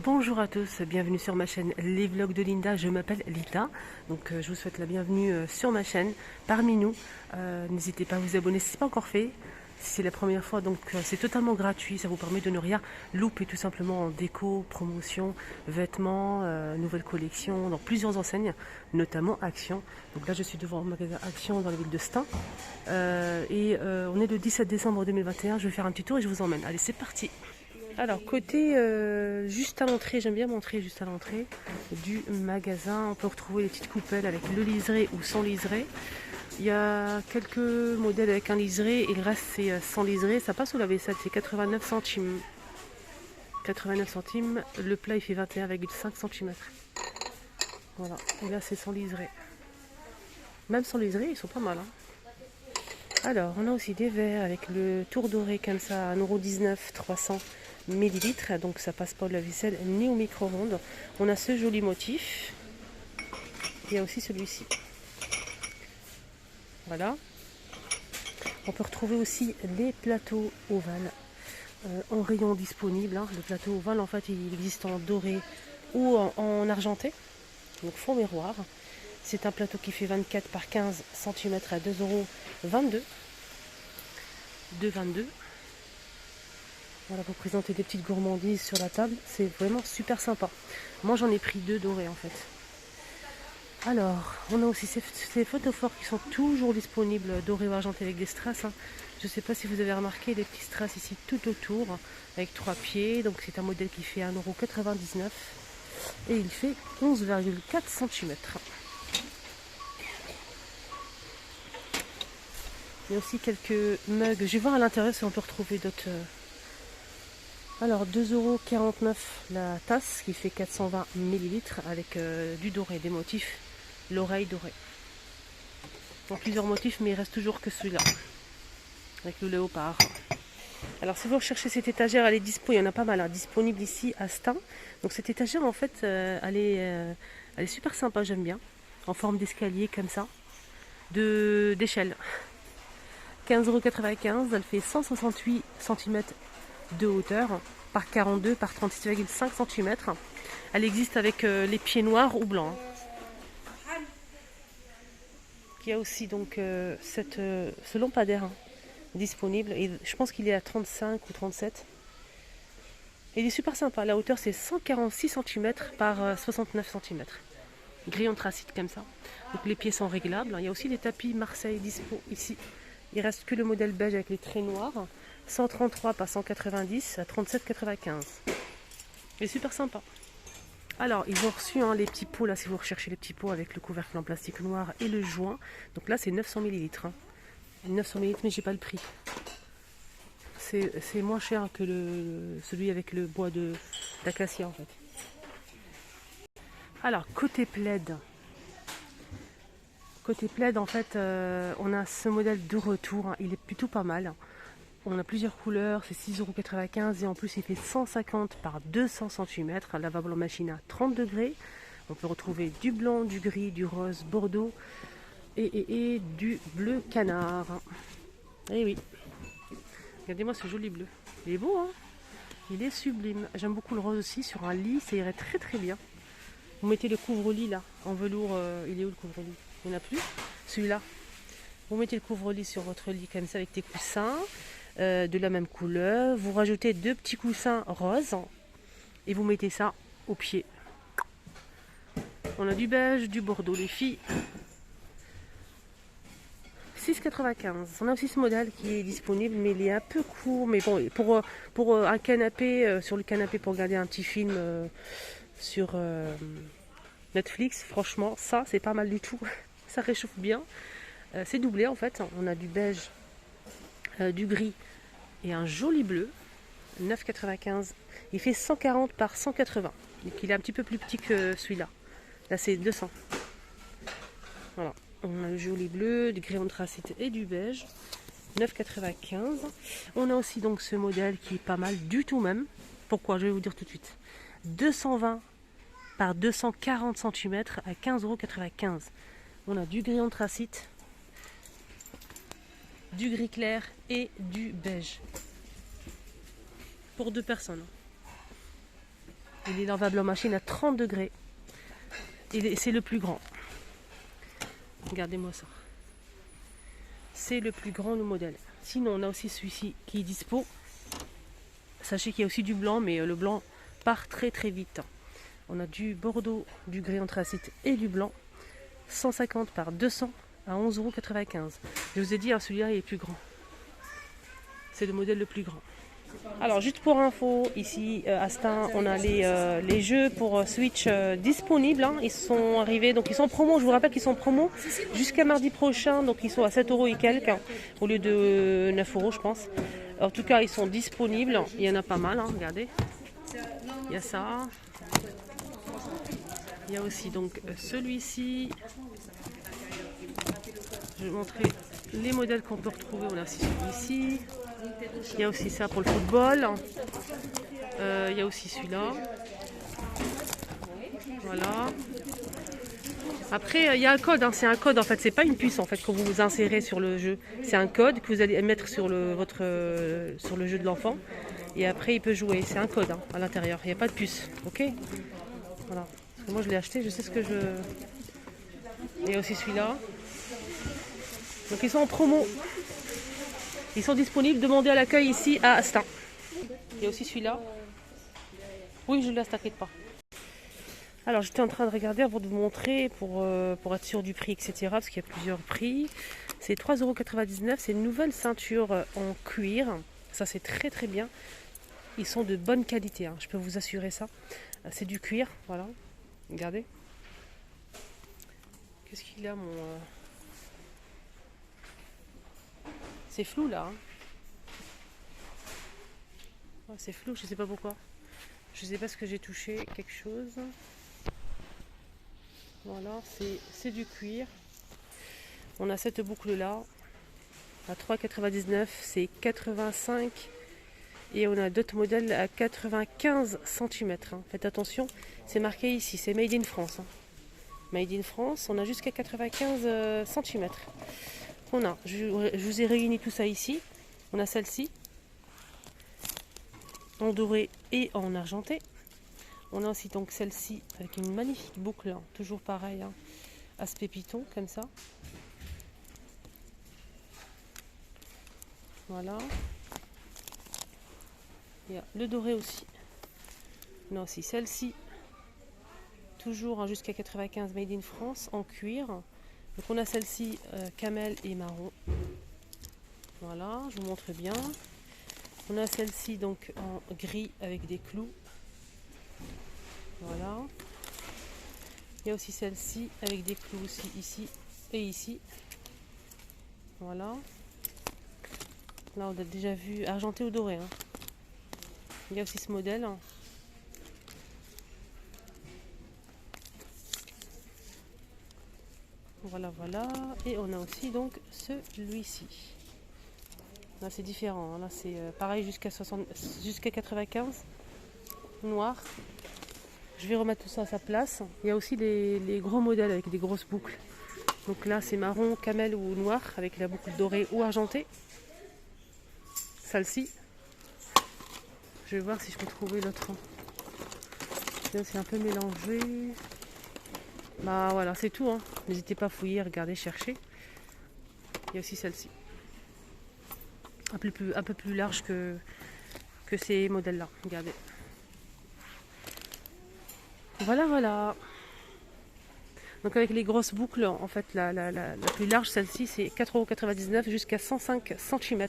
Bonjour à tous, bienvenue sur ma chaîne Les Vlogs de Linda, je m'appelle Lita, donc je vous souhaite la bienvenue sur ma chaîne, parmi nous. N'hésitez pas à vous abonner si ce n'est pas encore fait, si c'est la première fois, donc c'est totalement gratuit, ça vous permet de ne rien louper tout simplement en déco, promotion, vêtements, nouvelles collections, dans plusieurs enseignes, notamment Action. Donc là je suis devant le magasin Action dans la ville de Stein, on est le 17 décembre 2021, je vais faire un petit tour et je vous emmène. Allez, c'est parti! Alors, côté juste à l'entrée, j'aime bien montrer juste à l'entrée du magasin. On peut retrouver les petites coupelles avec le liseré ou sans liseré. Il y a quelques modèles avec un liseré et le reste c'est sans liseré. Ça passe au lave-vaisselle, c'est 89 centimes. 89 centimes. Le plat il fait 21,5 cm. Voilà, et là c'est sans liseré. Même sans liseré, ils sont pas mal. Alors, on a aussi des verres avec le tour doré comme ça, 1,19 €, 300 millilitres. Donc ça passe pas au lave-vaisselle ni au micro-ondes. On a ce joli motif. Il y a aussi celui-ci. Voilà. On peut retrouver aussi les plateaux ovales en rayon disponible. Le plateau ovale, en fait, il existe en doré ou en argenté. Donc fond miroir. C'est un plateau qui fait 24 par 15 cm à 2,22 €. 2,22 €. Voilà, vous présentez des petites gourmandises sur la table. C'est vraiment super sympa. Moi, j'en ai pris 2 dorés, en fait. Alors, on a aussi ces photophores qui sont toujours disponibles, dorés ou argentés avec des strass. Je ne sais pas si vous avez remarqué les petits strass ici tout autour, avec 3 pieds. Donc, c'est un modèle qui fait 1,99 € et il fait 11,4 cm. Il y a aussi quelques mugs. Je vais voir à l'intérieur si on peut retrouver d'autres. Alors 2,49 € la tasse qui fait 420 millilitres avec du doré, des motifs, l'oreille dorée. Donc plusieurs motifs, mais il reste toujours que celui-là, avec le léopard. Alors si vous recherchez cette étagère, elle est dispo, il y en a pas mal disponible ici à Stein. Donc cette étagère en fait, elle est super sympa, j'aime bien, en forme d'escalier comme ça, d'échelle. 15,95 €, elle fait 168 cm de hauteur par 42 par 36,5 cm. Elle existe avec les pieds noirs ou blancs. Il y a aussi donc ce lampadaire disponible. Et je pense qu'il est à 35 ou 37. Et il est super sympa. La hauteur c'est 146 cm par 69 cm. Gris anthracite comme ça. Donc les pieds sont réglables. Il y a aussi des tapis Marseille dispo ici. Il reste que le modèle beige avec les traits noirs. 133 par 190 à 37,95. Il est super sympa. Alors, ils ont reçu les petits pots, là, si vous recherchez les petits pots avec le couvercle en plastique noir et le joint. Donc là, c'est 900 millilitres. 900 millilitres, mais j'ai pas le prix. C'est moins cher que celui avec le bois d'acacia, en fait. Alors, côté plaid. Côté plaid, en fait, on a ce modèle de retour. Il est plutôt pas mal. On a plusieurs couleurs, c'est 6,95 € et en plus il fait 150 par 200 cm, lavable en machine à 30 degrés. On peut retrouver du blanc, du gris, du rose, bordeaux et du bleu canard. Et oui, regardez-moi ce joli bleu. Il est beau, hein? Il est sublime. J'aime beaucoup le rose aussi, sur un lit, ça irait très très bien. Vous mettez le couvre-lit là, en velours, il est où le couvre-lit? Il n'y en a plus? Celui-là. Vous mettez le couvre-lit sur votre lit comme ça avec des coussins. De la même couleur, vous rajoutez 2 petits coussins roses et vous mettez ça au pied. On a du beige, du bordeaux les filles. 6,95 €. On a aussi ce modèle qui est disponible, mais il est un peu court. Mais bon, pour un canapé, sur le canapé pour regarder un petit film sur Netflix, franchement, ça c'est pas mal du tout. Ça réchauffe bien. C'est doublé en fait. On a du beige, du gris et un joli bleu. 9,95 €. Il fait 140 par 180. Donc il est un petit peu plus petit que celui-là. Là c'est 200. Voilà. On a le joli bleu, du gris anthracite et du beige. 9,95 €. On a aussi donc ce modèle qui est pas mal du tout même. Pourquoi? Je vais vous dire tout de suite. 220 par 240 cm à 15,95 €. On a du gris anthracite, du gris clair et du beige. Pour 2 personnes. Il est lavable en machine à 30 degrés. C'est le plus grand. Regardez-moi ça. C'est le plus grand modèle. Sinon, on a aussi celui-ci qui est dispo. Sachez qu'il y a aussi du blanc, mais le blanc part très très vite. On a du bordeaux, du gris anthracite et du blanc. 150 par 200 à 11,95 €. Je vous ai dit, hein, celui-là est plus grand. C'est le modèle le plus grand. Alors, juste pour info, ici à Stein, on a les jeux pour Switch disponibles. Hein. Ils sont arrivés, donc ils sont en promo. Je vous rappelle qu'ils sont en promo jusqu'à mardi prochain. Donc, ils sont à 7 € et quelques, hein, au lieu de 9 € je pense. En tout cas, ils sont disponibles. Il y en a pas mal, hein, regardez. Il y a ça. Il y a aussi donc celui-ci. Je vais vous montrer les modèles qu'on peut retrouver. On a aussi celui-ci. Il y a aussi ça pour le football. Il y a aussi celui-là. Voilà. Après, il y a un code. Hein. C'est un code en fait. C'est pas une puce en fait que vous vous insérez sur le jeu. C'est un code que vous allez mettre sur le jeu de l'enfant. Et après, il peut jouer. C'est un code hein, à l'intérieur. Il n'y a pas de puce. Ok. Voilà. Parce que moi, je l'ai acheté. Je sais ce que je. Il y a aussi celui-là. Donc, ils sont en promo. Ils sont disponibles. Demandez à l'accueil ici à Stein. Il y a aussi celui-là. Oui, je laisse, t'inquiète pas. Alors, j'étais en train de regarder avant de vous montrer pour être sûr du prix, etc. Parce qu'il y a plusieurs prix. C'est 3,99 €. C'est une nouvelle ceinture en cuir. Ça, c'est très très bien. Ils sont de bonne qualité. Hein. Je peux vous assurer ça. C'est du cuir. Voilà. Regardez. Qu'est-ce qu'il a, mon... C'est flou là. Hein. Ouais, c'est flou, je sais pas pourquoi. Je sais pas ce que j'ai touché, quelque chose. Voilà, c'est du cuir. On a cette boucle là. À 3,99 €, c'est 85. Et on a d'autres modèles à 95 cm. Hein. Faites attention, c'est marqué ici, c'est Made in France. Hein. Made in France, on a jusqu'à 95 cm. On a, je vous ai réuni tout ça ici. On a celle-ci, en doré et en argenté. On a aussi donc celle-ci avec une magnifique boucle, hein, toujours pareil, hein, aspect python comme ça. Voilà. Il y a le doré aussi. On a aussi celle-ci, toujours hein, jusqu'à 95 Made in France en cuir. Donc on a celle-ci camel et marron. Voilà, je vous montre bien. On a celle-ci donc en gris avec des clous. Voilà. Il y a aussi celle-ci avec des clous aussi ici et ici. Voilà. Là on a déjà vu argenté ou doré. Hein. Il y a aussi ce modèle. Hein. Voilà, voilà. Et on a aussi donc celui-ci. Là c'est différent. Hein. Là c'est pareil jusqu'à 95. Noir. Je vais remettre tout ça à sa place. Il y a aussi les gros modèles avec des grosses boucles. Donc là c'est marron, camel ou noir avec la boucle dorée ou argentée. Celle-ci. Je vais voir si je peux trouver l'autre. Là c'est un peu mélangé. Bah voilà, c'est tout. Hein. N'hésitez pas à fouiller, regarder, chercher. Il y a aussi celle-ci. Un peu plus large que ces modèles-là. Regardez. Voilà, voilà. Donc avec les grosses boucles, en fait, la plus large, celle-ci, c'est 4,99 € jusqu'à 105 cm.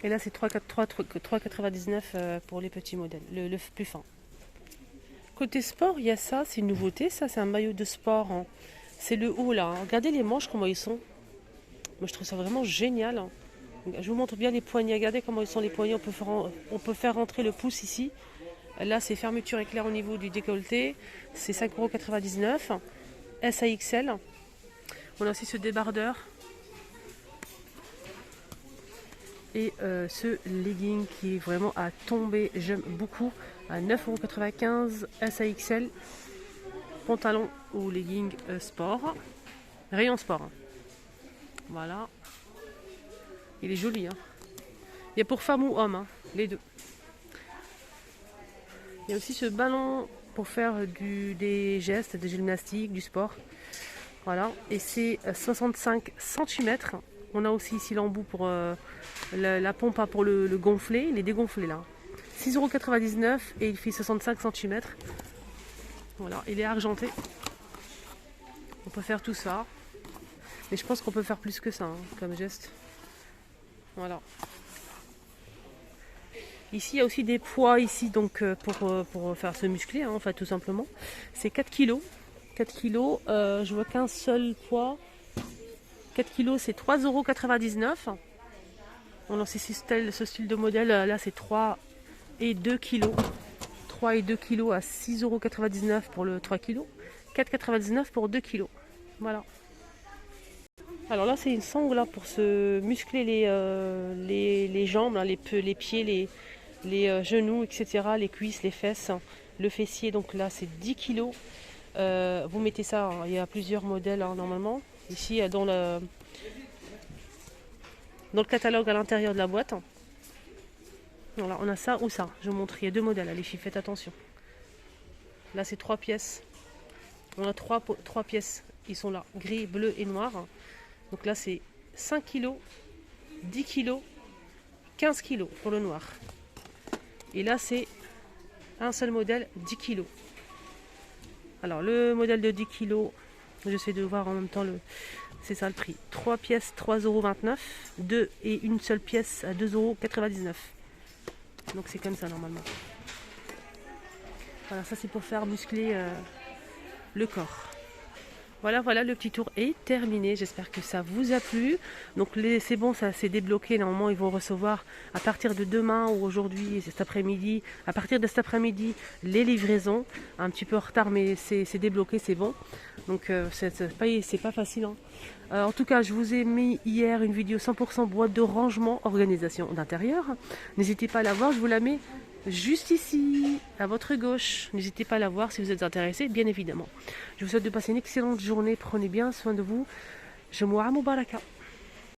Et là, c'est 3,99 € pour les petits modèles, le plus fin. Côté sport, il y a ça, c'est une nouveauté, ça, c'est un maillot de sport. Hein. C'est le haut, là. Hein. Regardez les manches, comment ils sont. Moi, je trouve ça vraiment génial. Hein. Je vous montre bien les poignets. Regardez comment ils sont les poignets. On peut faire rentrer le pouce ici. Là, c'est fermeture éclair au niveau du décolleté. C'est 5,99 €. SAXL. On a aussi ce débardeur. Et ce legging qui est vraiment à tomber. J'aime beaucoup. À 9,95 € SAXL. Pantalon ou legging sport. Rayon sport. Hein. Voilà. Il est joli. Hein. Il y a pour femme ou homme. Hein, les deux. Il y a aussi ce ballon pour faire des gestes, de gymnastique, du sport. Voilà, et c'est 65 cm. On a aussi ici l'embout pour la pompe pour le gonfler, il est dégonflé là. 6,99 € et il fait 65 cm. Voilà, il est argenté. On peut faire tout ça. Mais je pense qu'on peut faire plus que ça comme geste. Voilà. Ici, il y a aussi des poids ici donc pour faire se muscler, en fait, tout simplement. C'est 4 kg. 4 kg, je vois qu'un seul poids. 4 kg, c'est 3,99 €. On a aussi ce style de modèle. Là, c'est 3 et 2 kg. 3 et 2 kg à 6,99 € pour le 3 kg. 4,99 € pour 2 kg. Voilà. Alors là, c'est une sangle là, pour se muscler les jambes, là, les pieds, les genoux, etc., les cuisses, les fesses, le fessier. Donc là, c'est 10 kg. Vous mettez ça, il y a plusieurs modèles normalement. Ici, dans le catalogue à l'intérieur de la boîte. Voilà, on a ça ou ça. Je vous montre, il y a deux modèles, les filles, faites attention. Là, c'est 3 pièces. On a 3 pièces. Ils sont là, gris, bleu et noir. Donc là, c'est 5 kg, 10 kg, 15 kg pour le noir. Et là, c'est un seul modèle, 10 kg. Alors, le modèle de 10 kg, j'essaie de voir en même temps c'est ça le prix. 3 pièces, 3,29 €. 2 et une seule pièce à 2,99 €. Donc, c'est comme ça normalement. Voilà, ça c'est pour faire muscler le corps. Voilà, le petit tour est terminé. J'espère que ça vous a plu. Donc c'est bon, ça s'est débloqué. Normalement, ils vont recevoir à partir de demain ou aujourd'hui, cet après-midi, à partir de cet après-midi, les livraisons. Un petit peu en retard, mais c'est débloqué, c'est bon. Donc c'est pas facile. En tout cas, je vous ai mis hier une vidéo 100% boîte de rangement, organisation d'intérieur. N'hésitez pas à la voir, je vous la mets juste ici, à votre gauche. N'hésitez pas à la voir si vous êtes intéressé, bien évidemment. Je vous souhaite de passer une excellente journée. Prenez bien soin de vous. Je Mouara Moubaraka.